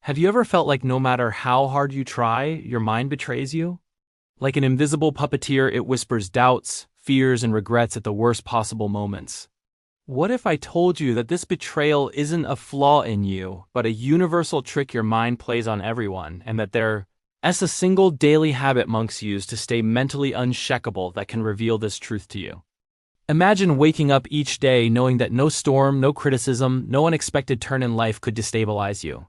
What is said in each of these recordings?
Have you ever felt like no matter how hard you try, your mind betrays you? Like an invisible puppeteer, it whispers doubts, fears, and regrets at the worst possible moments. What if I told you that this betrayal isn't a flaw in you, but a universal trick your mind plays on everyone, and that there's a single daily habit monks use to stay mentally unshakable that can reveal this truth to you? Imagine waking up each day knowing that no storm, no criticism, no unexpected turn in life could destabilize you.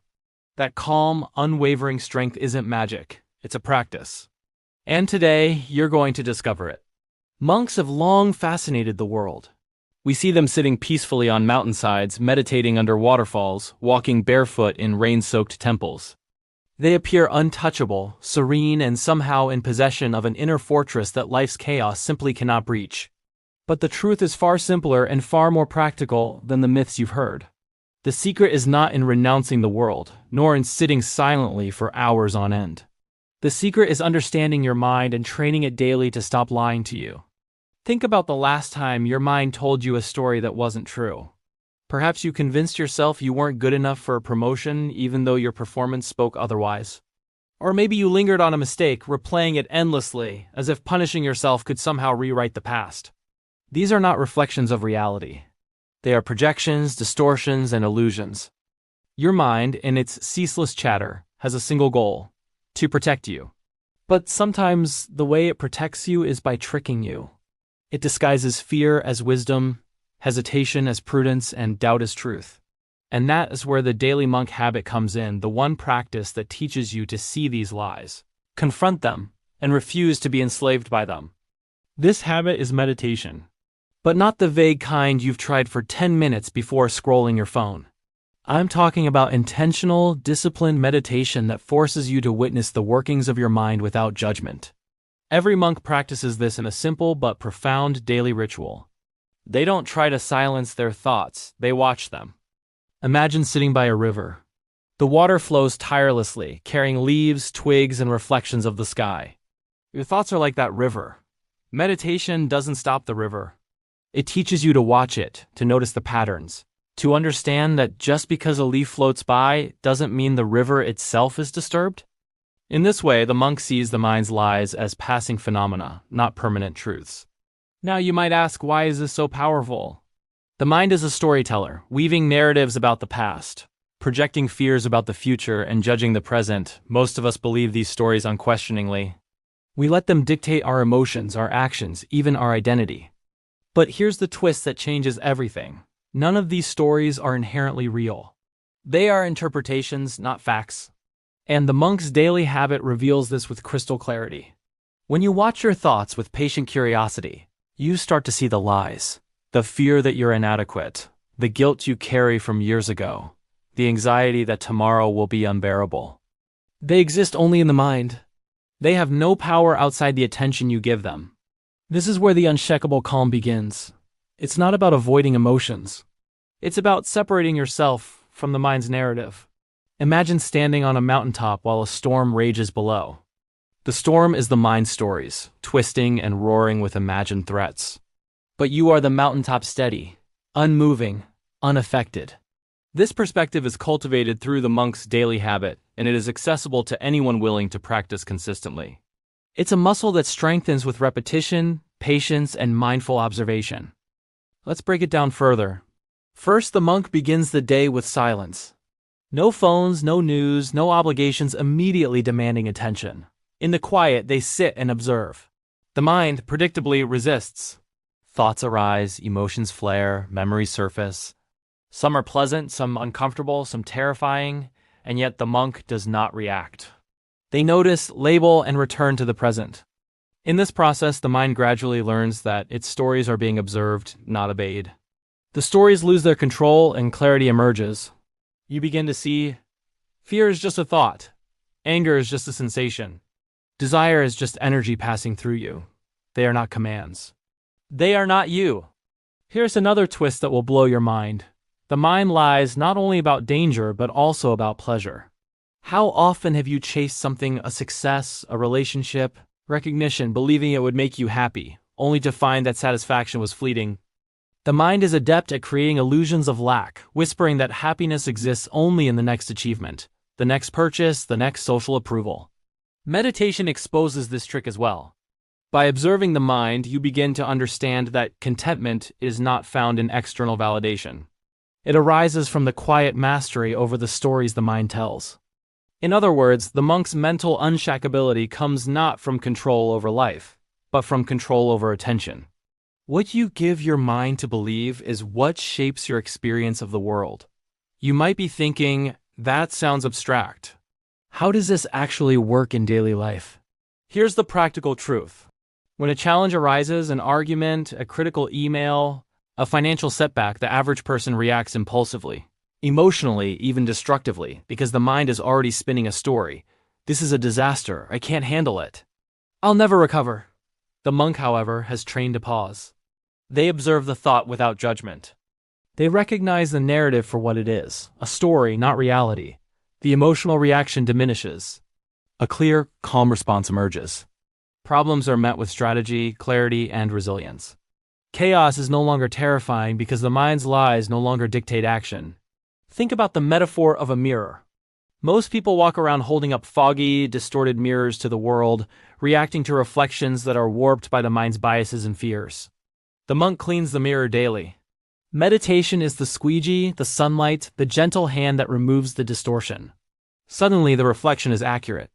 That calm, unwavering strength isn't magic, it's a practice. And today, you're going to discover it. Monks have long fascinated the world. We see them sitting peacefully on mountainsides, meditating under waterfalls, walking barefoot in rain-soaked temples. They appear untouchable, serene, and somehow in possession of an inner fortress that life's chaos simply cannot breach. But the truth is far simpler and far more practical than the myths you've heard. The secret is not in renouncing the world, nor in sitting silently for hours on end. The secret is understanding your mind and training it daily to stop lying to you. Think about the last time your mind told you a story that wasn't true. Perhaps you convinced yourself you weren't good enough for a promotion even though your performance spoke otherwise. Or maybe you lingered on a mistake, replaying it endlessly, as if punishing yourself could somehow rewrite the past. These are not reflections of reality. They are projections, distortions, and illusions. Your mind, in its ceaseless chatter, has a single goal: to protect you. But sometimes the way it protects you is by tricking you. It disguises fear as wisdom, hesitation as prudence, and doubt as truth. And that is where the daily monk habit comes in, the one practice that teaches you to see these lies, confront them, and refuse to be enslaved by them. This habit is meditation. But not the vague kind you've tried for 10 minutes before scrolling your phone. I'm talking about intentional, disciplined meditation that forces you to witness the workings of your mind without judgment. Every monk practices this in a simple but profound daily ritual. They don't try to silence their thoughts, they watch them. Imagine sitting by a river. The water flows tirelessly, carrying leaves, twigs, and reflections of the sky. Your thoughts are like that river. Meditation doesn't stop the river. It teaches you to watch it, to notice the patterns, to understand that just because a leaf floats by doesn't mean the river itself is disturbed. In this way, the monk sees the mind's lies as passing phenomena, not permanent truths. Now you might ask, why is this so powerful? The mind is a storyteller, weaving narratives about the past, projecting fears about the future, and judging the present. Most of us believe these stories unquestioningly. We let them dictate our emotions, our actions, even our identity. But here's the twist that changes everything. None of these stories are inherently real. They are interpretations, not facts. And the monk's daily habit reveals this with crystal clarity. When you watch your thoughts with patient curiosity, you start to see the lies, the fear that you're inadequate, the guilt you carry from years ago, the anxiety that tomorrow will be unbearable. They exist only in the mind. They have no power outside the attention you give them. This is where the unshakable calm begins. It's not about avoiding emotions. It's about separating yourself from the mind's narrative. Imagine standing on a mountaintop while a storm rages below. The storm is the mind's stories, twisting and roaring with imagined threats. But you are the mountaintop, steady, unmoving, unaffected. This perspective is cultivated through the monk's daily habit, and it is accessible to anyone willing to practice consistently. It's a muscle that strengthens with repetition, patience, and mindful observation. Let's break it down further. First, the monk begins the day with silence. No phones, no news, no obligations immediately demanding attention. In the quiet, they sit and observe. The mind, predictably, resists. Thoughts arise, emotions flare, memories surface. Some are pleasant, some uncomfortable, some terrifying, and yet the monk does not react. They notice, label, and return to the present. In this process, the mind gradually learns that its stories are being observed, not obeyed. The stories lose their control and clarity emerges. You begin to see fear is just a thought. Anger is just a sensation. Desire is just energy passing through you. They are not commands. They are not you. Here's another twist that will blow your mind. The mind lies not only about danger, but also about pleasure. How often have you chased something, a success, a relationship, recognition, believing it would make you happy, only to find that satisfaction was fleeting? The mind is adept at creating illusions of lack, whispering that happiness exists only in the next achievement, the next purchase, the next social approval. Meditation exposes this trick as well. By observing the mind, you begin to understand that contentment is not found in external validation. It arises from the quiet mastery over the stories the mind tells. In other words, the monk's mental unshakability comes not from control over life, but from control over attention. What you give your mind to believe is what shapes your experience of the world. You might be thinking, that sounds abstract. How does this actually work in daily life? Here's the practical truth. When a challenge arises, an argument, a critical email, a financial setback, the average person reacts impulsively, emotionally, even destructively, because the mind is already spinning a story. This is a disaster. I can't handle it. I'll never recover. The monk, however, has trained to pause. They observe the thought without judgment. They recognize the narrative for what it is, a story, not reality. The emotional reaction diminishes. A clear, calm response emerges. Problems are met with strategy, clarity, and resilience. Chaos is no longer terrifying because the mind's lies no longer dictate action. Think about the metaphor of a mirror. Most people walk around holding up foggy, distorted mirrors to the world, reacting to reflections that are warped by the mind's biases and fears. The monk cleans the mirror daily. Meditation is the squeegee, the sunlight, the gentle hand that removes the distortion. Suddenly, the reflection is accurate.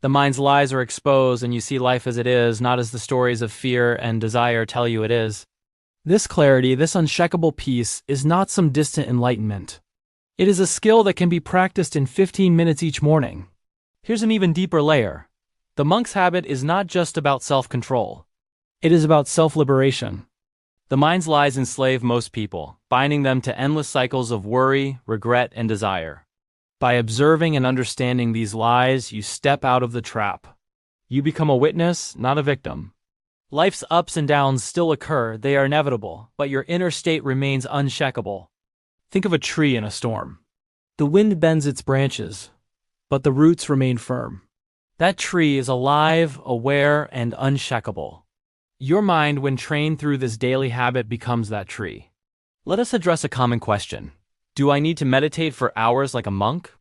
The mind's lies are exposed and you see life as it is, not as the stories of fear and desire tell you it is. This clarity, this unshakable peace, is not some distant enlightenment. It is a skill that can be practiced in 15 minutes each morning. Here's an even deeper layer. The monk's habit is not just about self-control. It is about self-liberation. The mind's lies enslave most people, binding them to endless cycles of worry, regret, and desire. By observing and understanding these lies, you step out of the trap. You become a witness, not a victim. Life's ups and downs still occur, they are inevitable, but your inner state remains unshakable. Think of a tree in a storm. The wind bends its branches, but the roots remain firm. That tree is alive, aware, and unshakable. Your mind, when trained through this daily habit, becomes that tree. Let us address a common question. Do I need to meditate for hours like a monk?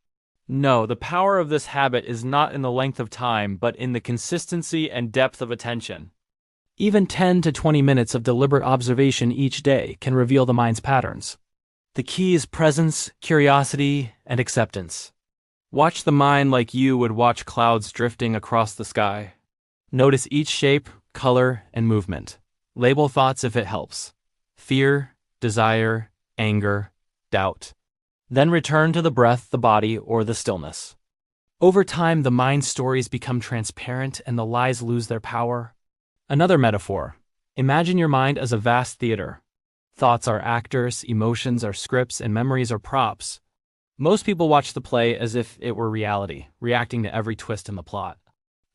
No, the power of this habit is not in the length of time, but in the consistency and depth of attention. Even 10 to 20 minutes of deliberate observation each day can reveal the mind's patterns. The key is presence, curiosity, and acceptance. Watch the mind like you would watch clouds drifting across the sky. Notice each shape, color, and movement. Label thoughts if it helps. Fear, desire, anger, doubt. Then return to the breath, the body, or the stillness. Over time, the mind's stories become transparent and the lies lose their power. Another metaphor. Imagine your mind as a vast theater. Thoughts are actors, emotions are scripts, and memories are props. Most people watch the play as if it were reality, reacting to every twist in the plot.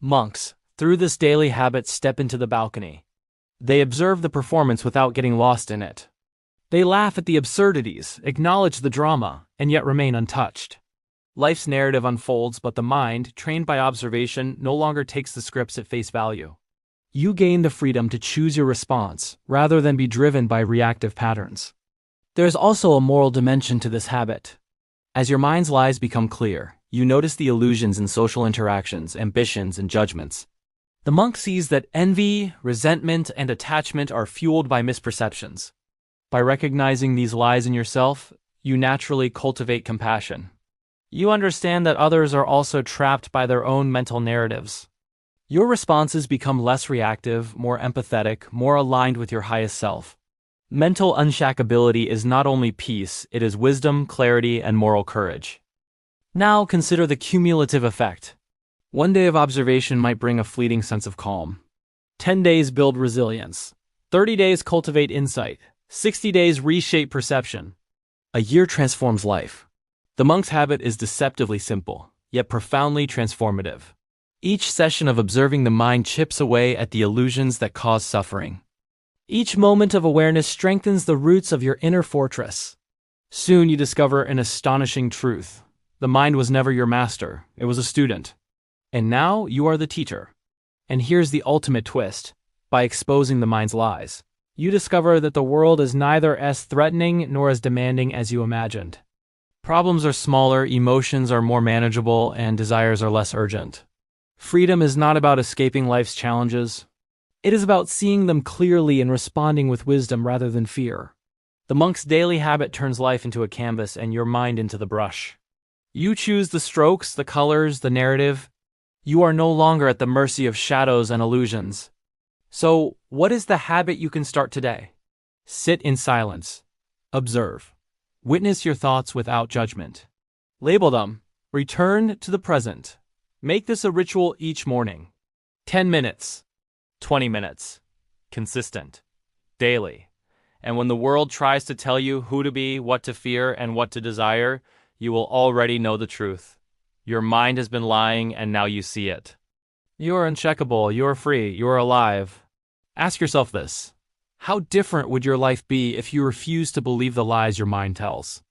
Monks, through this daily habit, step into the balcony. They observe the performance without getting lost in it. They laugh at the absurdities, acknowledge the drama, and yet remain untouched. Life's narrative unfolds, but the mind, trained by observation, no longer takes the scripts at face value. You gain the freedom to choose your response, rather than be driven by reactive patterns. There is also a moral dimension to this habit. As your mind's lies become clear, you notice the illusions in social interactions, ambitions, and judgments. The monk sees that envy, resentment, and attachment are fueled by misperceptions. By recognizing these lies in yourself, you naturally cultivate compassion. You understand that others are also trapped by their own mental narratives. Your responses become less reactive, more empathetic, more aligned with your highest self. Mental unshakability is not only peace, it is wisdom, clarity, and moral courage. Now consider the cumulative effect. One day of observation might bring a fleeting sense of calm. 10 days build resilience. 30 days cultivate insight. 60 days reshape perception. A year transforms life. The monk's habit is deceptively simple, yet profoundly transformative. Each session of observing the mind chips away at the illusions that cause suffering. Each moment of awareness strengthens the roots of your inner fortress. Soon you discover an astonishing truth. The mind was never your master, it was a student. And now you are the teacher. And here's the ultimate twist. By exposing the mind's lies, you discover that the world is neither as threatening nor as demanding as you imagined. Problems are smaller, emotions are more manageable, and desires are less urgent. Freedom is not about escaping life's challenges. It is about seeing them clearly and responding with wisdom rather than fear. The monk's daily habit turns life into a canvas and your mind into the brush. You choose the strokes, the colors, the narrative. You are no longer at the mercy of shadows and illusions. So, what is the habit you can start today? Sit in silence. Observe. Witness your thoughts without judgment. Label them. Return to the present. Make this a ritual each morning. 10 minutes. 20 minutes. Consistent. Daily. And when the world tries to tell you who to be, what to fear, and what to desire, you will already know the truth. Your mind has been lying, and now you see it. You are uncheckable, you are free, you are alive. Ask yourself this. How different would your life be if you refused to believe the lies your mind tells?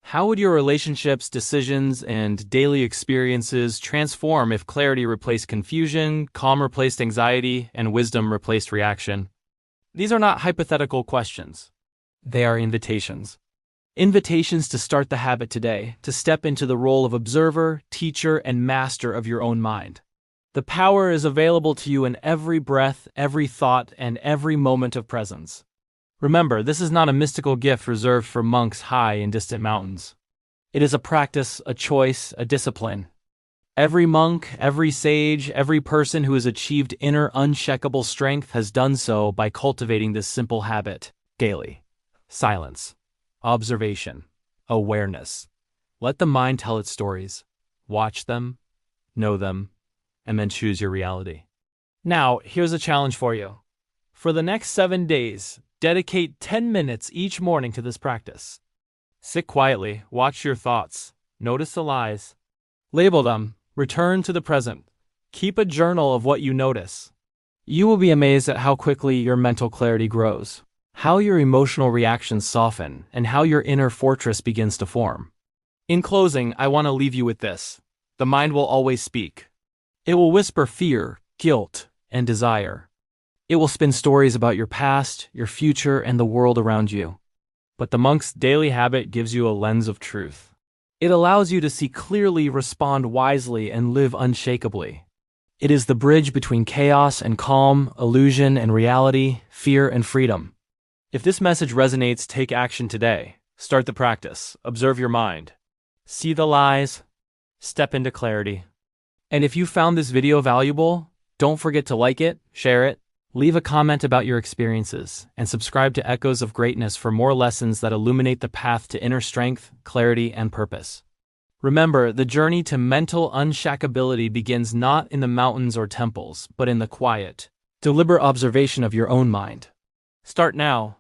How would your relationships, decisions, and daily experiences transform if clarity replaced confusion, calm replaced anxiety, and wisdom replaced reaction? These are not hypothetical questions. They are invitations. Invitations to start the habit today, to step into the role of observer, teacher, and master of your own mind. The power is available to you in every breath, every thought, and every moment of presence. Remember, this is not a mystical gift reserved for monks high in distant mountains. It is a practice, a choice, a discipline. Every monk, every sage, every person who has achieved inner unshakable strength has done so by cultivating this simple habit daily. Silence, observation, awareness. Let the mind tell its stories. Watch them, know them, and then choose your reality. Now, here's a challenge for you. For the next 7 days, dedicate 10 minutes each morning to this practice. Sit quietly, watch your thoughts, notice the lies, label them, return to the present. Keep a journal of what you notice. You will be amazed at how quickly your mental clarity grows, how your emotional reactions soften, and how your inner fortress begins to form. In closing, I want to leave you with this. The mind will always speak. It will whisper fear, guilt, and desire. It will spin stories about your past, your future, and the world around you. But the monk's daily habit gives you a lens of truth. It allows you to see clearly, respond wisely, and live unshakably. It is the bridge between chaos and calm, illusion and reality, fear and freedom. If this message resonates, take action today. Start the practice. Observe your mind. See the lies. Step into clarity. And if you found this video valuable, don't forget to like it, share it, leave a comment about your experiences, and subscribe to Echoes of Greatness for more lessons that illuminate the path to inner strength, clarity, and purpose. Remember, the journey to mental unshakability begins not in the mountains or temples, but in the quiet, deliberate observation of your own mind. Start now.